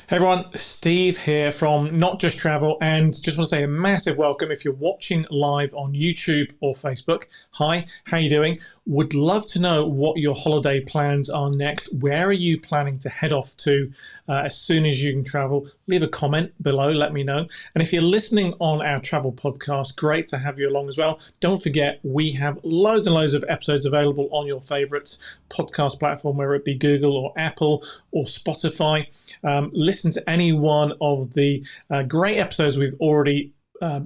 Hey everyone, Steve here from Not Just Travel, and just want to say a massive welcome if you're watching live on YouTube or Facebook. Hi, how you doing? Would love to know what your holiday plans are next. Where are you planning to head off to as soon as you can travel? Leave a comment below, let me know. And if you're listening on our travel podcast, great to have you along as well. Don't forget, we have loads and loads of episodes available on your favorites podcast platform, whether it be Google or Apple or Spotify. Listen to any one of the great episodes we've already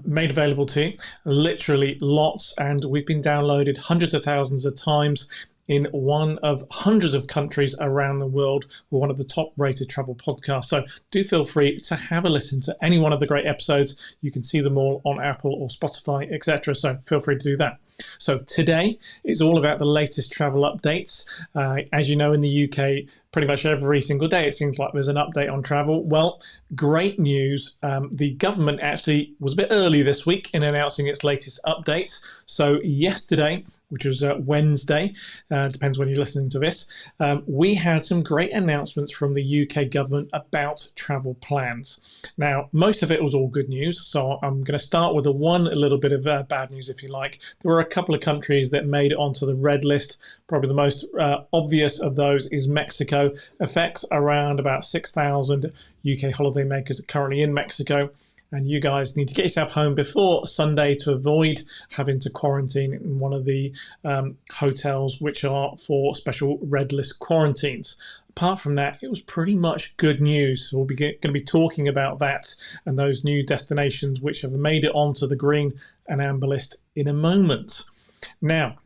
made available to you. Literally lots, and we've been downloaded hundreds of thousands of times in one of hundreds of countries around the world. We're one of the top rated travel podcasts. So do feel free to have a listen to any one of the great episodes. You can see them all on Apple or Spotify, etc. So feel free to do that. So today is all about the latest travel updates. As you know, in the UK, pretty much every single day it seems like there's an update on travel. Well, great news. The government actually was a bit early this week in announcing its latest updates. So yesterday, which was Wednesday, depends when you're listening to this, we had some great announcements from the UK government about travel plans. Now, most of it was all good news, so I'm going to start with a little bit of bad news, if you like. There were a couple of countries that made it onto the red list. Probably the most obvious of those is Mexico. Affects around about 6,000 UK holidaymakers currently in Mexico. And you guys need to get yourself home before Sunday to avoid having to quarantine in one of the hotels which are for special red list quarantines. Apart from that, it was pretty much good news. So we'll be going to be talking about that and those new destinations which have made it onto the green and amber list in a moment. Now,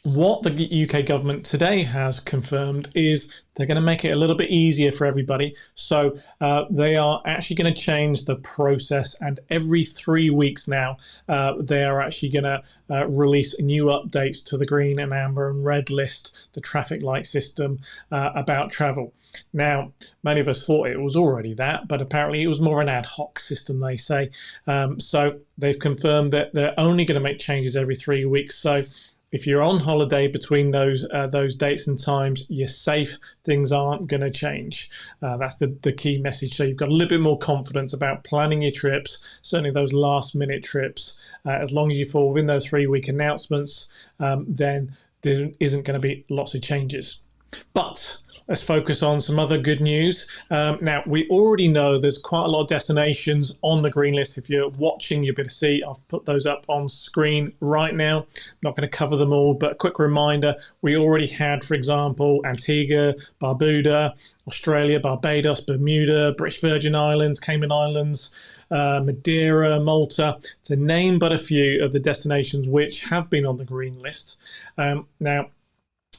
what the UK government today has confirmed is they're going to make it a little bit easier for everybody. So they are actually going to change the process, and every 3 weeks now, they are actually going to release new updates to the green and amber and red list, the traffic light system about travel. Now, many of us thought it was already that, but apparently it was more an ad hoc system, they say. So they've confirmed that they're only going to make changes every 3 weeks. So if you're on holiday between those dates and times, you're safe. Things aren't going to change. That's the key message. So you've got a little bit more confidence about planning your trips, certainly those last minute trips. As long as you fall within those 3 week announcements, then there isn't going to be lots of changes. But let's focus on some other good news. Now, we already know there's quite a lot of destinations on the green list. If you're watching, you'll be able to see I've put those up on screen right now. I'm not going to cover them all, but a quick reminder, we already had, for example, Antigua, Barbuda, Australia, Barbados, Bermuda, British Virgin Islands, Cayman Islands, Madeira, Malta, to name but a few of the destinations which have been on the green list. Now,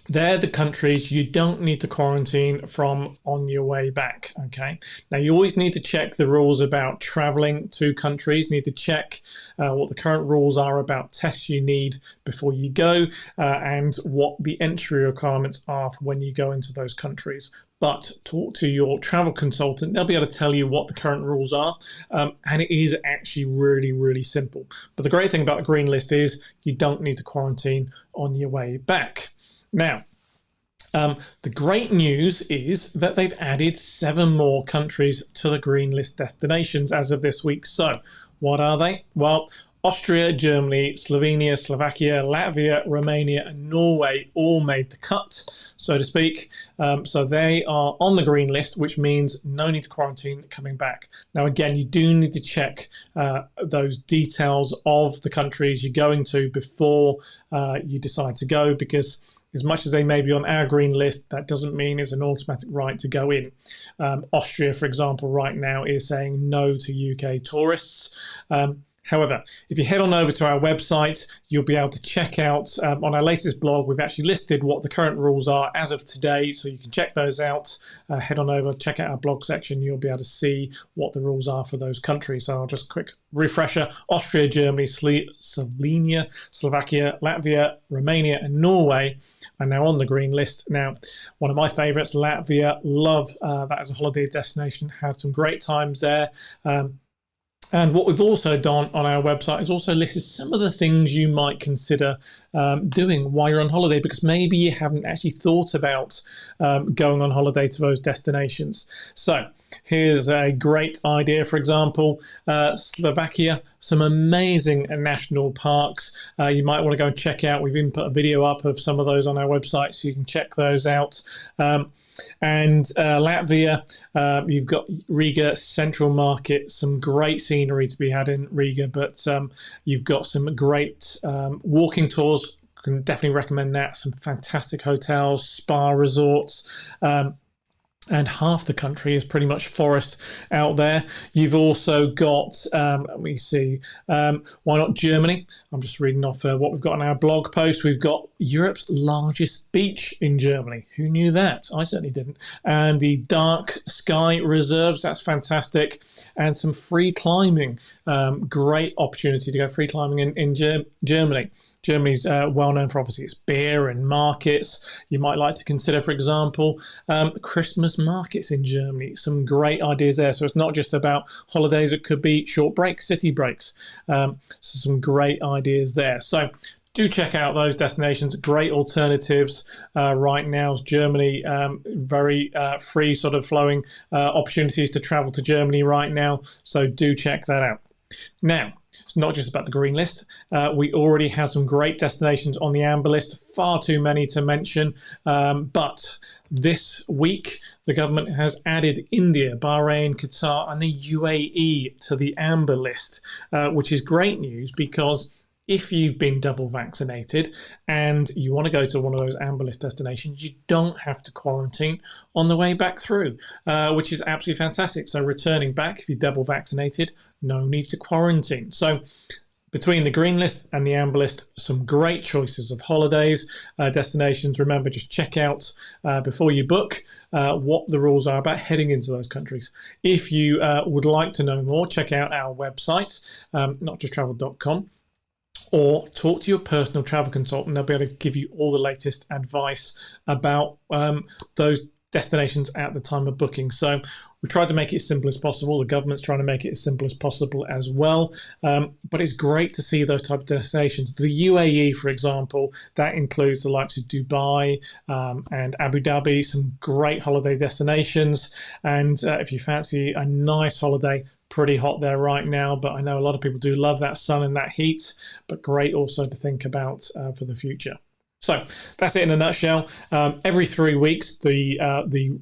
they're the countries you don't need to quarantine from on your way back, okay? Now, you always need to check the rules about traveling to countries. You need to check what the current rules are about tests you need before you go and what the entry requirements are for when you go into those countries. But talk to your travel consultant. They'll be able to tell you what the current rules are. And it is actually really, really simple. But the great thing about the green list is you don't need to quarantine on your way back. Now, the great news is that they've added 7 more countries to the green list destinations as of this week. So what are they? Well, Austria, Germany, Slovenia, Slovakia, Latvia, Romania, and Norway all made the cut, so to speak. So they are on the green list, which means no need to quarantine coming back. Now, again, you do need to check those details of the countries you're going to before you decide to go, because as much as they may be on our green list, that doesn't mean it's an automatic right to go in. Austria, for example, right now is saying no to UK tourists. However, if you head on over to our website, you'll be able to check out on our latest blog, we've actually listed what the current rules are as of today, so you can check those out. Head on over, check out our blog section, you'll be able to see what the rules are for those countries. So I'll just quick refresher. Austria, Germany, Slovenia, Slovakia, Latvia, Romania, and Norway are now on the green list. Now, one of my favorites, Latvia, love that as a holiday destination, had some great times there. And what we've also done on our website is also listed some of the things you might consider doing while you're on holiday, because maybe you haven't actually thought about going on holiday to those destinations. So Here's a great idea, for example, Slovakia, some amazing national parks you might want to go and check out. We've even put a video up of some of those on our website, so you can check those out. And Latvia, you've got Riga Central Market, some great scenery to be had in Riga, but you've got some great walking tours. Can definitely recommend that. Some fantastic hotels, spa resorts. And half the country is pretty much forest out there. You've also got, let me see, why not Germany? I'm just reading off what we've got on our blog post. We've got Europe's largest beach in Germany. Who knew that? I certainly didn't. And the dark sky reserves, that's fantastic. And some free climbing. Great opportunity to go free climbing in Germany. Germany's well known for obviously its beer and markets. You might like to consider, for example, Christmas markets in Germany. Some great ideas there. So it's not just about holidays, it could be short breaks, city breaks. So some great ideas there. So do check out those destinations. Great alternatives right now. Germany, very free sort of flowing opportunities to travel to Germany right now. So do check that out. Now, it's not just about the green list. We already have some great destinations on the amber list, far too many to mention. But this week, the government has added India, Bahrain, Qatar, and the UAE to the amber list, which is great news because if you've been double vaccinated and you want to go to one of those amber list destinations, you don't have to quarantine on the way back through, which is absolutely fantastic. So returning back, if you're double vaccinated, no need to quarantine. So between the green list and the amber list, some great choices of holidays, destinations. Remember, just check out before you book what the rules are about heading into those countries. If you would like to know more, check out our website, notjusttravel.com. Or talk to your personal travel consultant. They'll be able to give you all the latest advice about those destinations at the time of booking. So we tried to make it as simple as possible. The government's trying to make it as simple as possible as well. But it's great to see those type of destinations. The UAE, for example, that includes the likes of Dubai and Abu Dhabi, some great holiday destinations. And if you fancy a nice holiday, pretty hot there right now, but I know a lot of people do love that sun and that heat, but great also to think about for the future. So that's it in a nutshell. Every 3 weeks, the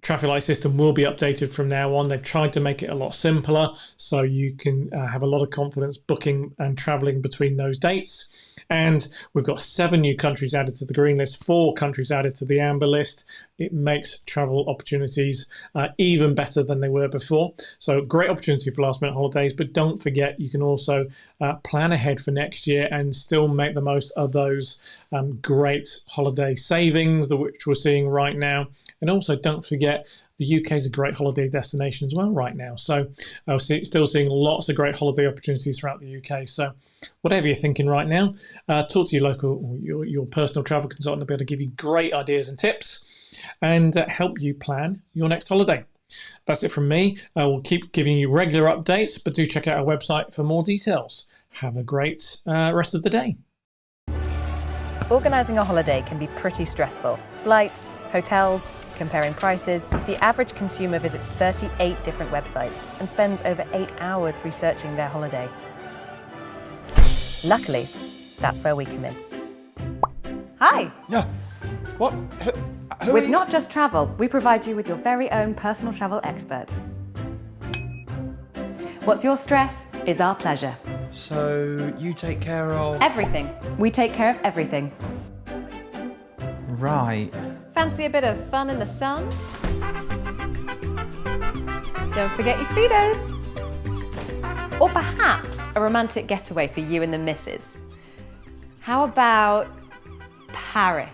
traffic light system will be updated from now on. They've tried to make it a lot simpler so you can have a lot of confidence booking and traveling between those dates. And we've got 7 new countries added to the green list, 4 countries added to the amber list. It makes travel opportunities even better than they were before. So great opportunity for last minute holidays, but don't forget you can also plan ahead for next year and still make the most of those great holiday savings which we're seeing right now. And also don't forget the UK is a great holiday destination as well right now. So still seeing lots of great holiday opportunities throughout the UK. So whatever you're thinking right now, talk to your local, your personal travel consultant. They'll be able to give you great ideas and tips and help you plan your next holiday. That's it from me. We'll keep giving you regular updates, but do check out our website for more details. Have a great rest of the day. Organising a holiday can be pretty stressful. Flights, hotels, comparing prices. The average consumer visits 38 different websites and spends over 8 hours researching their holiday. Luckily, that's where we come in. Hi! Yeah. What? Who With Not Just Travel, we provide you with your very own personal travel expert. What's your stress is our pleasure. So, you take care of... Everything. We take care of everything. Right. Fancy a bit of fun in the sun? Don't forget your Speedos. Or perhaps a romantic getaway for you and the missus. How about Paris?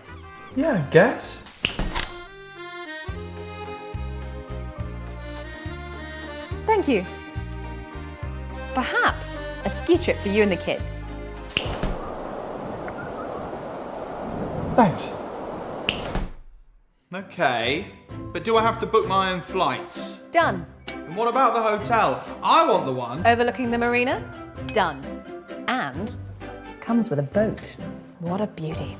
Yeah, I guess. Thank you. Perhaps a ski trip for you and the kids. Thanks. Okay, but do I have to book my own flights? Done. And what about the hotel? I want the one. Overlooking the marina? Done. And comes with a boat. What a beauty.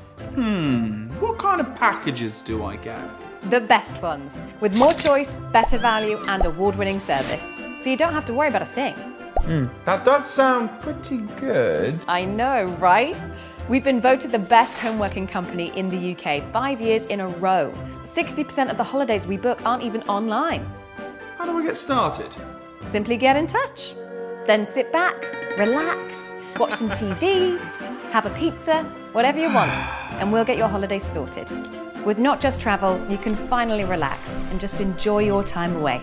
What kind of packages do I get? The best ones, with more choice, better value, and award-winning service. So you don't have to worry about a thing. That does sound pretty good. I know, right? We've been voted the best home working company in the UK 5 years in a row. 60% of the holidays we book aren't even online. How do I get started? Simply get in touch. Then sit back, relax, watch some TV, have a pizza, whatever you want, and we'll get your holidays sorted. With Not Just Travel, you can finally relax and just enjoy your time away.